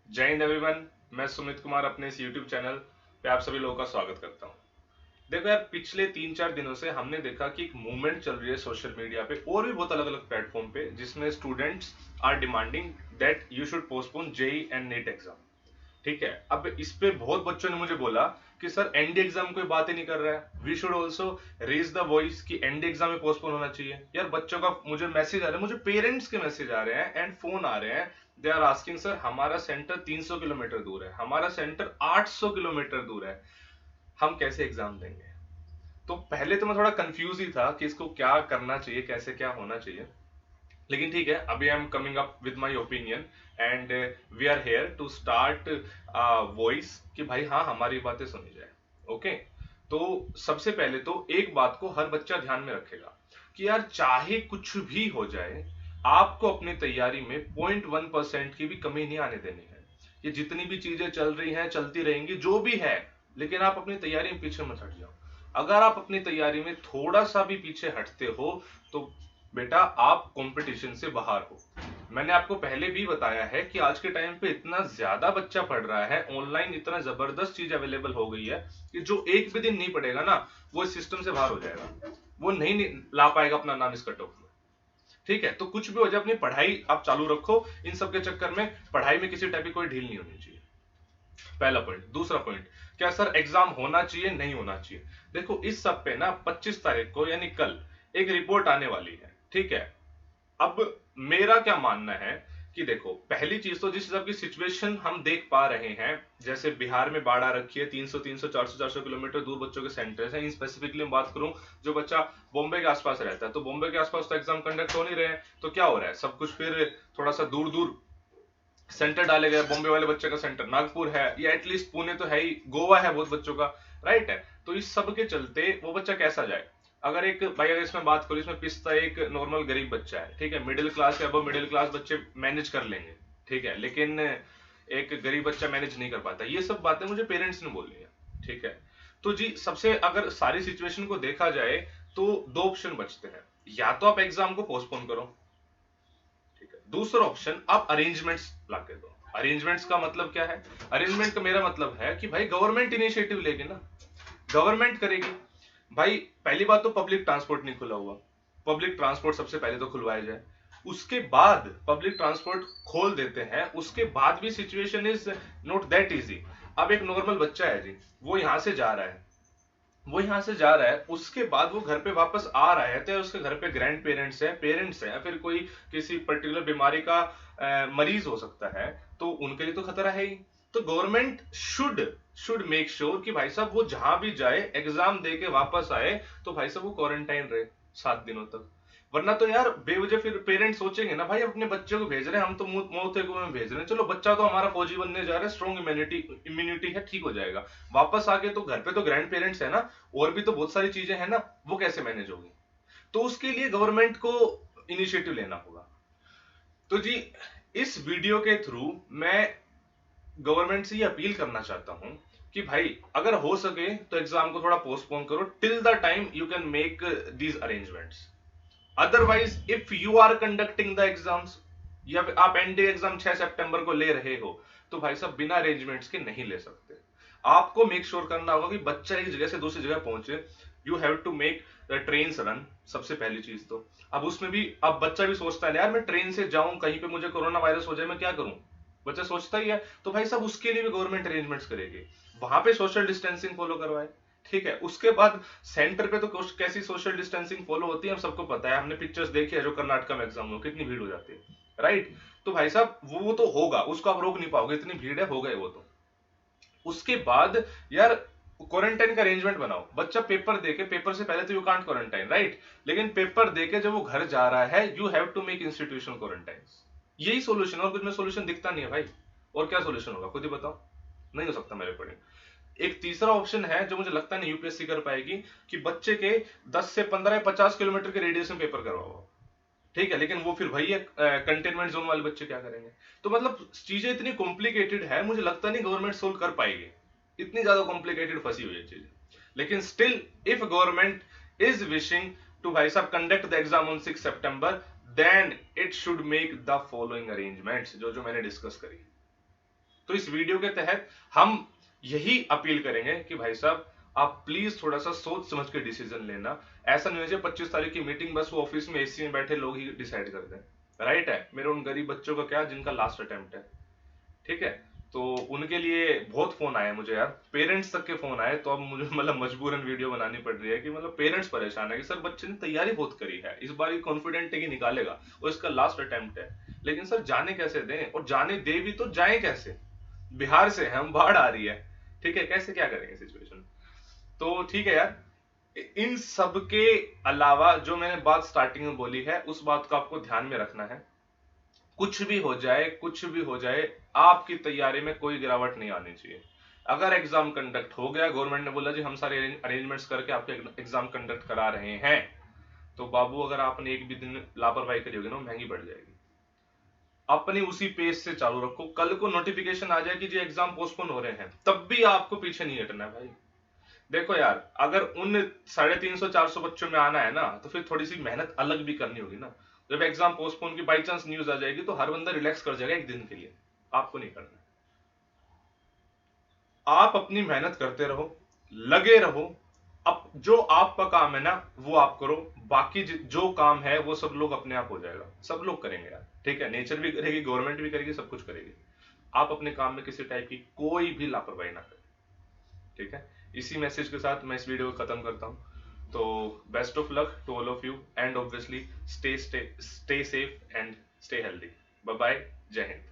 जय हिंद एवरीवन। मैं सुमित कुमार अपने इस यूट्यूब चैनल पे आप सभी लोगों का स्वागत करता हूँ। देखो यार, पिछले 3-4 दिनों से हमने देखा कि एक मूवमेंट चल रही है सोशल मीडिया पे और भी बहुत अलग अलग प्लेटफॉर्म पे, जिसमें students are demanding that you should postpone JEE and NEET exam. ठीक है, अब इस पे बहुत बच्चों ने मुझे बोला कि सर एनडी एग्जाम कोई बात ही नहीं कर रहा है, we should also raise the voice कि एनडी एग्जाम में पोस्टपोन होना चाहिए। यार बच्चों का मुझे मैसेज आ रहा है, मुझे पेरेंट्स के मैसेज आ रहे हैं एंड फोन आ रहे हैं। दे आर आस्किंग सर हमारा सेंटर 300 किलोमीटर दूर है, हमारा सेंटर 800 किलोमीटर दूर है, हम कैसे एग्जाम देंगे। तो पहले तो मैं थोड़ा कंफ्यूज ही था कि इसको क्या करना चाहिए, कैसे क्या होना चाहिए। लेकिन ठीक है, अभी I am coming up with my opinion and we are here to start voice कि भाई हाँ, हमारी बातें सुनी जाए। ओके, तो सबसे पहले तो एक बात को हर बच्चा ध्यान में रखेगा कि यार चाहे कुछ भी हो जाए, आपको अपनी तैयारी में 0.1% की भी कमी नहीं आने देनी है। ये जितनी भी चीजें चल रही हैं, चलती रहेंगी, जो भी है, लेकिन आप अपनी तैयारी में पीछे मत हट जाओ। अगर आप अपनी तैयारी में थोड़ा सा भी पीछे हटते हो तो बेटा आप कंपटीशन से बाहर हो। मैंने आपको पहले भी बताया है कि आज के टाइम पे इतना ज्यादा बच्चा पढ़ रहा है, ऑनलाइन इतना जबरदस्त चीज अवेलेबल हो गई है कि जो एक भी दिन नहीं पढ़ेगा ना, वो इस सिस्टम से बाहर हो जाएगा, वो नहीं ला पाएगा अपना नाम इस कट ऑफ में। ठीक है, तो कुछ भी हो जाए, अपनी पढ़ाई आप चालू रखो। इन सब के चक्कर में पढ़ाई में किसी टाइप की कोई ढील नहीं होनी चाहिए। पहला पॉइंट। दूसरा पॉइंट, क्या सर एग्जाम होना चाहिए नहीं होना चाहिए? देखो, इस सब पे ना 25 तारीख को यानी कल एक रिपोर्ट आने वाली है। ठीक है, अब मेरा क्या मानना है कि देखो, पहली चीज तो जिस हिसाब की सिचुएशन हम देख पा रहे हैं, जैसे बिहार में बाढ़ आ रखी है, 300 400 किलोमीटर दूर बच्चों के सेंटर्स हैं। इन स्पेसिफिकली मैं बात करूं, जो बच्चा बॉम्बे के आसपास रहता है, तो बॉम्बे के आसपास तो एग्जाम कंडक्ट हो नहीं रहे हैं, तो क्या हो रहा है, सब कुछ फिर थोड़ा सा दूर दूर सेंटर डाले गए। बॉम्बे वाले बच्चे का सेंटर नागपुर है, या एटलीस्ट पुणे तो है ही, गोवा है बहुत बच्चों का, राइट है। तो इस सब के चलते वो बच्चा कैसा जाए? अगर एक भाई, अगर इसमें बात करूं, इसमें पिस्ता एक नॉर्मल गरीब बच्चा है, ठीक है, मिडिल क्लास या अब मिडिल क्लास बच्चे मैनेज कर लेंगे, ठीक है, लेकिन एक गरीब बच्चा मैनेज नहीं कर पाता। ये सब बातें मुझे पेरेंट्स ने बोली है। ठीक है, तो जी सबसे अगर सारी सिचुएशन को देखा जाए तो दो ऑप्शन बचते हैं। या तो आप एग्जाम को पोस्टपोन करो, ठीक है, दूसरा ऑप्शन आप अरेंजमेंट्स ला के दो। अरेंजमेंट्स का मतलब क्या है? अरेंजमेंट का मेरा मतलब है कि भाई गवर्नमेंट इनिशिएटिव लेगी ना, गवर्नमेंट करेगी। भाई पहली बात तो पब्लिक ट्रांसपोर्ट नहीं खुला हुआ, पब्लिक ट्रांसपोर्ट सबसे पहले तो खुलवाया जाए। उसके बाद पब्लिक ट्रांसपोर्ट खोल देते हैं, उसके बाद भी situation is not that easy. अब एक नॉर्मल बच्चा है जी, वो यहां से जा रहा है, वो यहां से जा रहा है, उसके बाद वो घर पे वापस आ रहा है, तो उसके घर पे ग्रैंड पेरेंट्स है, फिर कोई किसी पर्टिकुलर बीमारी का मरीज हो सकता है, तो उनके लिए तो खतरा है ही। तो government should should make sure कि भाई साहब वो जहां भी जाए, एग्जाम दे के वापस आए, तो भाई साहब वो क्वारंटाइन रहे 7 दिनों तक। वरना तो यार बेवजह फिर पेरेंट्स सोचेंगे ना, भाई अपने बच्चे को भेज रहे हैं हम, तो मौत के कुएं में भेज रहे हैं, चलो बच्चा तो हमारा फौजी बनने जा रहा है, स्ट्रॉन्ग इम्यूनिटी है, ठीक हो जाएगा। वापस आके तो घर पे तो ग्रैंड पेरेंट्स है ना, और भी तो बहुत सारी चीजें हैं ना, वो कैसे मैनेज होगी? तो उसके लिए गवर्नमेंट को इनिशिएटिव लेना होगा। तो जी इस वीडियो के थ्रू मैं गवर्नमेंट से ये अपील करना चाहता हूं कि भाई अगर हो सके तो एग्जाम को थोड़ा पोस्टपोन करो till the time you can make these arrangements. Otherwise if you are conducting the exams, या आप एनडी एग्जाम 6 सितंबर को ले रहे हो, तो भाई साहब बिना अरेंजमेंट्स के नहीं ले सकते। आपको मेक श्योर करना होगा कि बच्चा एक जगह से दूसरी जगह पहुंचे। You have to make the train run, सबसे पहली चीज तो। अब उसमें भी अब बच्चा भी सोचता है यार मैं ट्रेन से जाऊं, कहीं पे मुझे कोरोना वायरस हो जाए, मैं क्या करूं? बच्चा सोचता ही है। तो भाई साहब उसके लिए भी गवर्नमेंट अरेंजमेंट्स करेगी, वहां पे सोशल डिस्टेंसिंग फॉलो करवाए। ठीक है, उसके बाद सेंटर पे तो कैसी सोशल डिस्टेंसिंग फॉलो होती है हम सबको पता है, हमने पिक्चर्स देखी है जो कर्नाटक में एग्जाम में कितनी भीड़ हो जाती है, राइट। तो भाई साहब वो तो होगा, उसको आप रोक नहीं पाओगे, इतनी भीड़ है, हो गए वो तो। उसके बाद यार क्वारंटाइन का अरेंजमेंट बनाओ। बच्चा पेपर देके, पेपर से पहले तो यू कांट क्वारंटाइन, राइट, लेकिन पेपर देके जब वो घर जा रहा है, you have to make institution quarantine. यही सोल्यूशन, और कुछ में सोल्यूशन दिखता नहीं है भाई। और क्या सोल्यूशन होगा, खुद ही बताओ। नहीं हो सकता मेरे अकॉर्डिंग। एक तीसरा ऑप्शन है जो मुझे लगता नहीं यूपीएससी कर पाएगी, कि बच्चे के 10 से 15 या 50 किलोमीटर के रेडियस में पेपर करवाओ। ठीक है, लेकिन वो फिर वही है, कंटेनमेंट जोन वाले बच्चे क्या करेंगे? तो मतलब चीजें इतनी कॉम्प्लिकेटेड है, मुझे लगता नहीं गवर्नमेंट सोल्व कर पाएगी, इतनी ज्यादा कॉम्प्लिकेटेड फंसी हुई है चीजें। लेकिन still if government is wishing to भाई साहब conduct the exam on 6 September, then it should make the following arrangements, जो जो मैंने डिस्कस करी। तो इस वीडियो के तहत हम यही अपील करेंगे कि भाई साहब आप प्लीज थोड़ा सा सोच समझ के डिसीजन लेना। ऐसा नहीं हो जाए 25 तारीख की मीटिंग बस वो ऑफिस में एसी में बैठे लोग ही डिसाइड कर दें। राइट है, मेरे उन गरीब बच्चों का क्या जिनका लास्ट अटेम्प्ट है, ठीक है, तो उनके लिए बहुत फोन आए मुझे यार, पेरेंट्स तक के फोन आए, तो अब मुझे मतलब मजबूरन वीडियो बनानी पड़ रही है कि मतलब पेरेंट्स परेशान है कि सर बच्चे ने तैयारी बहुत करी है, इस बार कॉन्फिडेंट है कि निकालेगा और इसका लास्ट अटेम्प्ट है, लेकिन सर जाने कैसे दें, और जाने दे भी तो जाए कैसे, बिहार से हम बाढ़ आ रही है, ठीक है, कैसे क्या करेंगे सिचुएशन। तो ठीक है यार, इन सब के अलावा जो मैंने बात स्टार्टिंग में बोली है उस बात को आपको ध्यान में रखना है। कुछ भी हो जाए, कुछ भी हो जाए, आपकी तैयारी में कोई गिरावट नहीं आनी चाहिए। अगर एग्जाम कंडक्ट हो गया, गवर्नमेंट ने बोला जी हम सारे अरेंजमेंट्स करके आपके एग्जाम कंडक्ट करा रहे हैं, तो बाबू अगर आपने एक भी दिन लापरवाही करी होगी ना, महंगी पड़ जाएगी। अपनी उसी पेज से चालू रखो, कल को नोटिफिकेशन आ जाए कि जी एग्जाम पोस्टपोन हो रहे हैं, तब भी आपको पीछे नहीं हटना है भाई। देखो यार, अगर उन 350-400 बच्चों में आना है ना, तो फिर थोड़ी सी मेहनत अलग भी करनी होगी ना। जब एग्जाम पोस्टपोन की बाई चांस न्यूज आ जाएगी तो हर बंदा रिलैक्स कर जाएगा एक दिन के लिए, आपको नहीं करना। आप अपनी मेहनत करते रहो, लगे रहो, अब जो आपका काम है ना वो आप करो, बाकी जो काम है वो सब लोग अपने आप हो जाएगा, सब लोग करेंगे यार, ठीक है, नेचर भी करेगी, गवर्नमेंट भी करेगी, सब कुछ करेगी। आप अपने काम में किसी टाइप की कोई भी लापरवाही ना करें, ठीक है। इसी मैसेज के साथ मैं इस वीडियो को खत्म करता हूं। तो best of luck to all of you and obviously stay safe and stay healthy. Bye bye, जय हिंद।